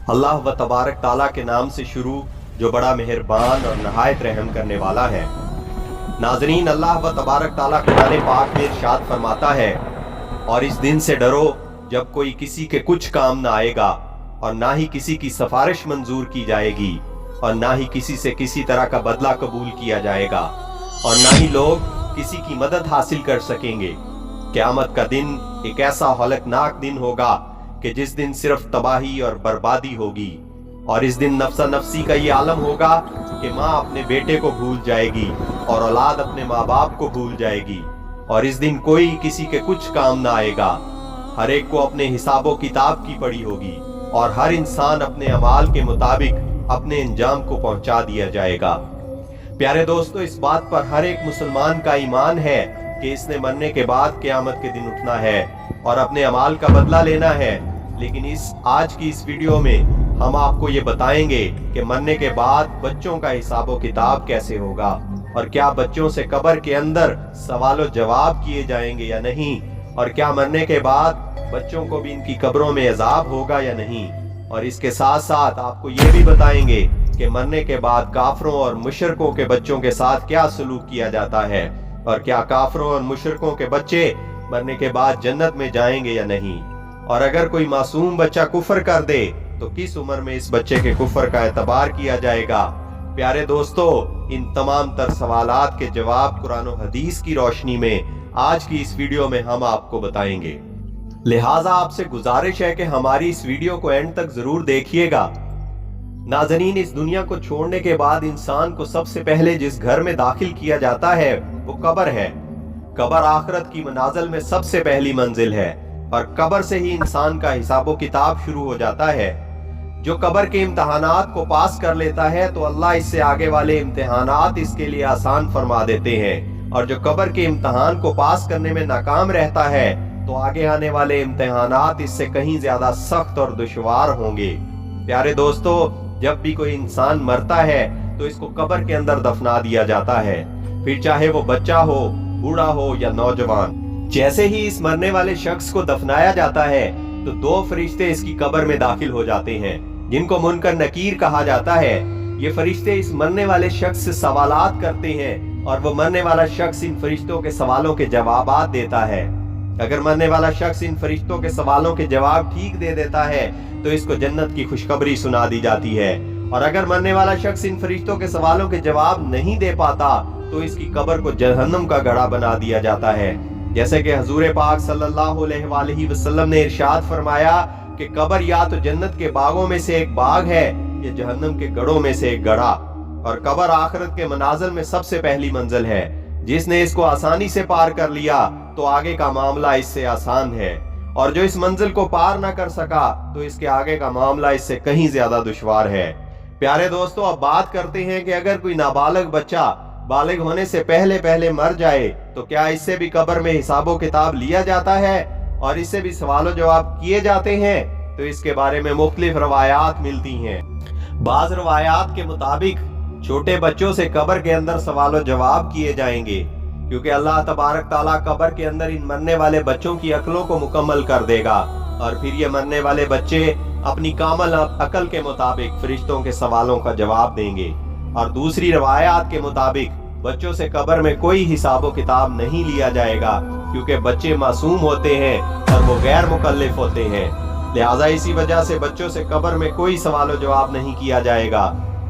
अल्लाह व तबारक ताला के नाम से शुरू जो बड़ा मेहरबान और नहायत रहम करने वाला है। नाज़रीन, अल्लाह व तबारक ताला कुरान पाक में इरशाद फरमाता है, और इस दिन से डरो जब कोई किसी के कुछ काम ना आएगा और ना ही किसी की सिफारिश मंजूर की जाएगी और ना ही किसी से किसी तरह का बदला कबूल किया जाएगा और ना ही लोग किसी की मदद हासिल कर सकेंगे। क़यामत का दिन एक ऐसा हौलकनाक दिन होगा कि जिस दिन सिर्फ तबाही और बर्बादी होगी, और इस दिन नफ्सा नफ्सी का ये आलम होगा कि माँ अपने बेटे को भूल जाएगी और औलाद अपने माँ बाप को भूल जाएगी, और इस दिन कोई किसी के कुछ काम ना आएगा। हर एक को अपने हिसाबो किताब की पड़ी होगी और हर इंसान अपने अमाल के मुताबिक अपने अंजाम को पहुंचा दिया जाएगा। प्यारे दोस्तों, इस बात पर हर एक मुसलमान का ईमान है कि इसने मरने के बाद क़यामत के दिन उठना है और अपने अमाल का बदला लेना है। लेकिन आज की इस वीडियो में हम आपको ये बताएंगे कि मरने के बाद बच्चों का हिसाबो किताब कैसे होगा और क्या बच्चों से कब्र के अंदर सवालो जवाब किए जाएंगे या नहीं, और क्या मरने के बाद बच्चों को भी इनकी कब्रों में अजाब होगा या नहीं। और इसके साथ साथ आपको ये भी बताएंगे कि मरने के बाद काफरों और मुशरिकों के बच्चों के साथ क्या सलूक किया जाता है, और क्या काफरों और मुशरिकों के बच्चे मरने के बाद जन्नत में जाएंगे या नहीं, और अगर कोई मासूम बच्चा कुफर कर दे तो किस उम्र में इस बच्चे के कुफर का एतबार किया जाएगा। प्यारे दोस्तों, इन तमाम तर सवालात के जवाब कुरान और हदीस की रोशनी में आज की इस वीडियो में हम आपको बताएंगे। लिहाजा आपसे गुजारिश है कि हमारी इस वीडियो को एंड तक जरूर देखिएगा। नाज़रीन, इस दुनिया को छोड़ने के बाद इंसान को सबसे पहले जिस घर में दाखिल किया जाता है वो कब्र है। कब्र आखिरत की मनाजिल में सबसे पहली मंजिल है और कब्र से ही इंसान का हिसाबो किताब शुरू हो जाता है। जो कब्र के इम्तहानात को पास कर लेता है तो अल्लाह इससे आगे वाले इम्तहानात इसके लिए आसान फरमा देते हैं, और जो कब्र के इम्तहान को पास करने में नाकाम रहता है तो आगे आने वाले इम्तहानात इससे कहीं ज्यादा सख्त और दुश्वार होंगे। प्यारे दोस्तों, जब भी कोई इंसान मरता है तो इसको कब्र के अंदर दफना दिया जाता है, फिर चाहे वो बच्चा हो, बूढ़ा हो या नौजवान। जैसे ही इस मरने वाले शख्स को दफनाया जाता है तो दो फरिश्ते इसकी कब्र में दाखिल हो जाते हैं, जिनको मुनकर नकीर कहा जाता है। ये फरिश्ते इस मरने वाले शख्स से सवालात करते हैं और वो मरने वाला शख्स इन फरिश्तों के सवालों के जवाबात देता है। अगर मरने वाला शख्स इन फरिश्तों के सवालों के जवाब ठीक दे देता है तो इसको जन्नत की खुशखबरी सुना दी जाती है, और अगर मरने वाला शख्स इन फरिश्तों के सवालों के जवाब नहीं दे पाता तो इसकी कब्र को जहन्नम का गड़ा बना दिया जाता है। जैसे कि हुजूर पाक सल्लल्लाहु अलैहि वसल्लम ने इरशाद फरमाया कि कब्र या तो जन्नत के बागों में से एक बाग है या जहन्नम के गढ़ों में से एक गढ़ा, और कब्र आखिरत के मनाजिल में सबसे पहली मंजिल है। जिसने इसको आसानी से पार कर लिया तो आगे का मामला इससे आसान है, और जो इस मंजिल को पार ना कर सका तो इसके आगे का मामला इससे कहीं ज्यादा दुश्वार है। प्यारे दोस्तों, अब बात करते हैं कि अगर कोई नाबालिग बच्चा बालिग होने से पहले पहले मर जाए तो क्या इससे भी कब्र में हिसाबो किताब लिया जाता है और इससे भी सवालों जवाब किए जाते हैं। तो इसके बारे में मुख्तलिफ रवायात मिलती हैं। बाज रवायात के मुताबिक छोटे बच्चों से कब्र के अंदर सवालों जवाब किए जाएंगे, क्योंकि अल्लाह तबारक ताला कब्र के अंदर इन मरने वाले बच्चों की अक्लों को मुकम्मल कर देगा, और फिर ये मरने वाले बच्चे अपनी कामल अकल के मुताबिक फरिश्तों के सवालों का जवाब देंगे। और दूसरी रवायात के मुताबिक बच्चों से कब्र में कोई हिसाबो किताब नहीं लिया जाएगा, क्योंकि बच्चे मासूम होते हैं और वो गैर मुकल्लिफ होते हैं। लिहाजा इसी वजह से बच्चों से कब्र में कोई सवालो जवाब नहीं किया जाएगा।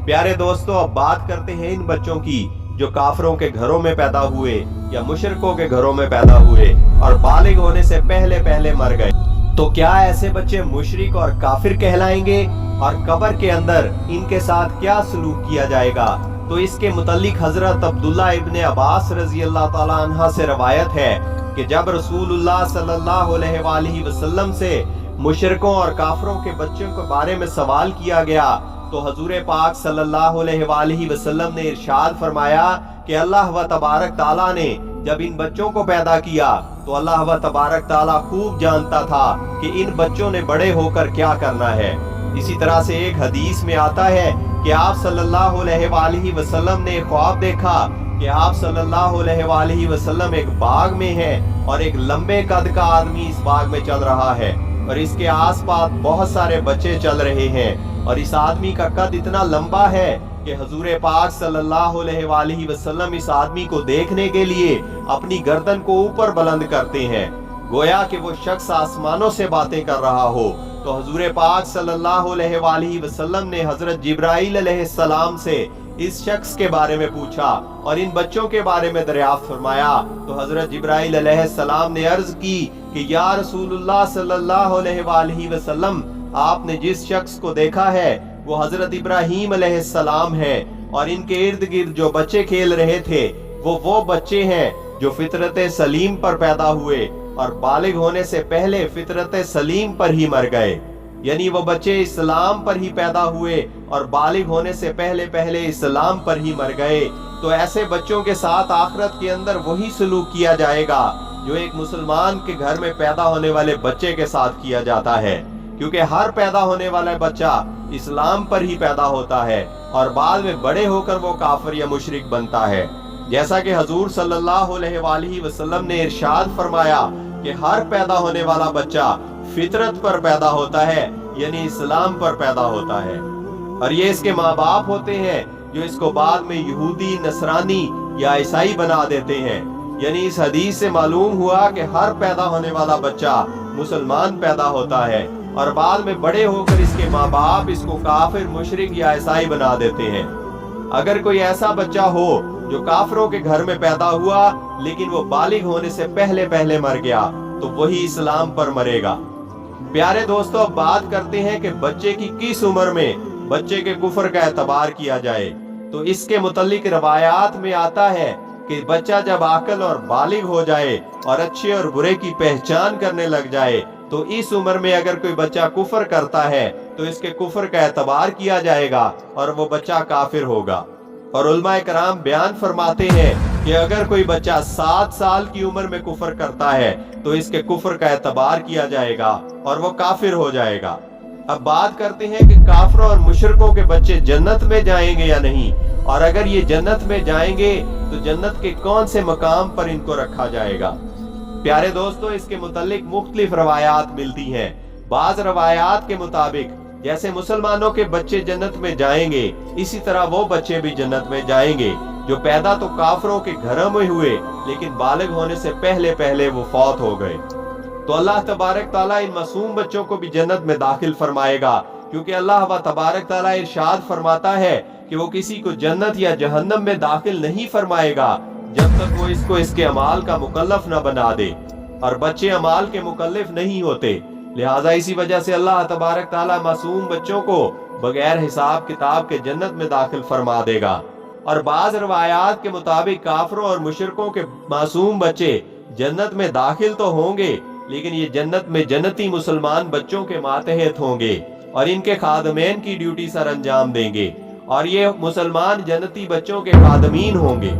प्यारे दोस्तों, अब बात करते हैं इन बच्चों की जो काफरों के घरों में पैदा हुए या मुशरिकों के घरों में पैदा हुए और बालिग होने से पहले पहले मर गए। तो क्या ऐसे बच्चे मुशरिक और काफिर कहलाएंगे, और कब्र के अंदर इनके साथ क्या सलूक किया जाएगा। तो इसके मुतल्लिक हजरत अब्दुल्ला इब्ने अब्बास रजी अल्लाह ताला अन्हा से रवायत है कि जब रसूलुल्लाह सल्लल्लाहु अलैहि वसल्लम से मुशरिकों और काफरों के बच्चों के बारे में सवाल किया गया तो हुजूर पाक सल्लल्लाहु अलैहि वसल्लम ने इरशाद फरमाया कि अल्लाह व तबारक ताला ने जब इन बच्चों को पैदा किया तो अल्लाह व तबारक ताला खूब जानता था कि इन बच्चों ने बड़े होकर क्या करना है। इसी तरह से एक हदीस में आता है कि आप सल्लल्लाहु अलैहि वसल्लम ने ख्वाब देखा कि आप सल्लल्लाहु अलैहि वसल्लम एक बाग में हैं और एक लंबे कद का आदमी इस बाग में चल रहा है। और इसके आसपास बहुत सारे बच्चे चल रहे हैं और इस आदमी का कद इतना लंबा है कि हुजूर पाक सल्लल्लाहु अलैहि वसल्लम इस आदमी को देखने के लिए अपनी गर्दन को ऊपर बुलंद करते हैं, गोया कि वो शख्स आसमानों से बातें कर रहा हो। तो हुजूर पाक सल्लल्लाहु अलैहि वसल्लम ने हजरत जिब्राइल अलैहिस्सलाम से इस शख्स के बारे में पूछा और इन बच्चों के बारे में दरियाफ्त फरमाया। तो हजरत जिब्राइल अलैहिस्सलाम ने अर्ज की कि या रसूलुल्लाह सल्लल्लाहु अलैहि वसल्लम, आपने जिस शख्स को देखा है वो हजरत इब्राहीम अलैहिस्सलाम है और इनके इर्द गिर्द जो बच्चे खेल रहे थे वो बच्चे हैं जो फितरत सलीम पर पैदा हुए और बालिग होने से पहले फितरत सलीम पर ही मर गए। यानी वो बच्चे इस्लाम पर ही पैदा हुए और बालिग होने से पहले इस्लाम पर ही मर गए। तो ऐसे बच्चों के साथ आखिरत के अंदर वही सलूक किया जाएगा जो एक मुसलमान के घर में पैदा होने वाले बच्चे के साथ किया जाता है, क्योंकि हर पैदा होने वाला बच्चा इस्लाम पर ही पैदा होता है और बाद में बड़े होकर वो काफिर या मुशरिक बनता है। जैसा कि हुजूर सल्लल्लाहु अलैहि वसल्लम ने इरशाद फरमाया कि हर पैदा होने वाला बच्चा फितरत पर पैदा होता है, यानी इस्लाम पर पैदा होता है, और ये इसके माँ बाप होते हैं जो इसको बाद में यहूदी, नसरानी या ईसाई बना देते हैं। यानी इस हदीस से मालूम हुआ कि हर पैदा होने वाला बच्चा मुसलमान पैदा होता है और बाद में बड़े होकर इसके माँ बाप इसको काफिर, मुशरिक या ईसाई बना देते हैं। अगर कोई ऐसा बच्चा हो जो काफिरों के घर में पैदा हुआ लेकिन वो बालिग होने से पहले मर गया तो वही इस्लाम पर मरेगा। प्यारे दोस्तों, अब बात करते हैं कि बच्चे की किस उम्र में बच्चे के कुफर का एतबार किया जाए। तो इसके मुतल्लिक रवायात में आता है कि बच्चा जब आकल और बालिग हो जाए और अच्छे और बुरे की पहचान करने लग जाए तो इस उम्र में अगर कोई बच्चा कुफर करता है तो इसके कुफर का एतबार किया जाएगा और वो बच्चा काफिर होगा। और उलमाए कराम बयान फरमाते हैं कि अगर कोई बच्चा 7 साल की उम्र में कुफर करता है तो इसके कुफर का एतबार किया जाएगा और वो काफिर हो जाएगा। अब बात करते हैं कि काफिरों और मुशरिकों के बच्चे जन्नत में जाएंगे या नहीं, और अगर ये जन्नत में जाएंगे तो जन्नत के कौन से मकाम पर इनको रखा जाएगा। प्यारे दोस्तों, इसके मुतालिक मुख्तलिफ रवायात मिलती हैं। बाज रवायात के मुताबिक जैसे मुसलमानों के बच्चे जन्नत में जाएंगे इसी तरह वो बच्चे भी जन्नत में जाएंगे जो पैदा तो काफिरों के घरों में हुए लेकिन बालिग होने से पहले वो फौत हो गए। तो अल्लाह तबारक ताला इन मासूम बच्चों को भी जन्नत में दाखिल फरमाएगा, क्योंकि अल्लाह व तबारक ताला इरशाद फरमाता है कि वो किसी को जन्नत या जहन्नम में दाखिल नहीं फरमाएगा जब तक वो इसको इसके अमाल का मुकल्लफ न बना दे, और बच्चे अमाल के मुकल्लफ नहीं होते। लिहाजा इसी वजह से अल्लाह तबारक ताला मासूम बच्चों को बगैर हिसाब किताब के जन्नत में दाखिल फरमा देगा। और बाज रवायात के मुताबिक काफिरों और मुशरिकों के मासूम बच्चे जन्नत में दाखिल तो होंगे लेकिन ये जन्नत में जन्नती मुसलमान बच्चों के मातहत होंगे और इनके खादमैन की ड्यूटी सर अंजाम देंगे और ये मुसलमान जन्नती बच्चों के खादमीन होंगे।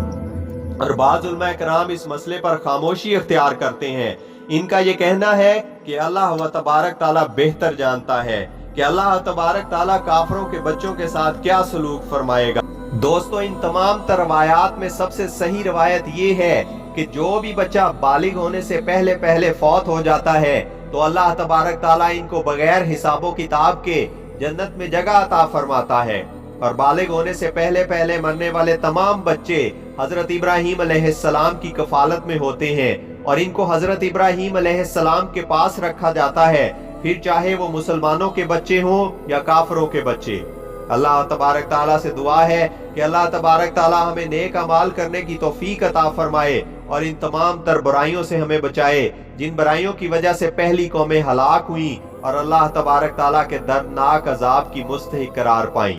और बाज़ उलमा कराम इस मसले पर खामोशी इख्तियार करते हैं। इनका ये कहना है कि अल्लाह व तबारक ताला बेहतर जानता है कि अल्लाह तबारक ताला काफिरों के बच्चों के साथ क्या सलूक फरमाएगा। दोस्तों, इन तमाम रवायात में सबसे सही रवायत ये है कि जो भी बच्चा बालिग होने से पहले फौत हो जाता है तो अल्लाह तबारक ताला इनको बगैर हिसाबो किताब के जन्नत में जगह अता फरमाता है। और बालिग होने से पहले मरने वाले तमाम बच्चे हजरत इब्राहीम अलैहिस्सलाम की कफालत में होते हैं और इनको हजरत इब्राहीम अलैहिस्सलाम के पास रखा जाता है, फिर चाहे वो मुसलमानों के बच्चे हों या काफिरों के बच्चे। अल्लाह तबारक ताला से दुआ है कि अल्लाह तबारक ताला हमें नेक अमाल करने की तौफीक अता फरमाए और इन तमाम तर बुराइयों से हमें बचाए जिन बुराइयों की वजह से पहली कौमें हलाक हुई और अल्लाह तबारक ताला के दर्दनाक अजाब की मुस्तहिक करार पाई।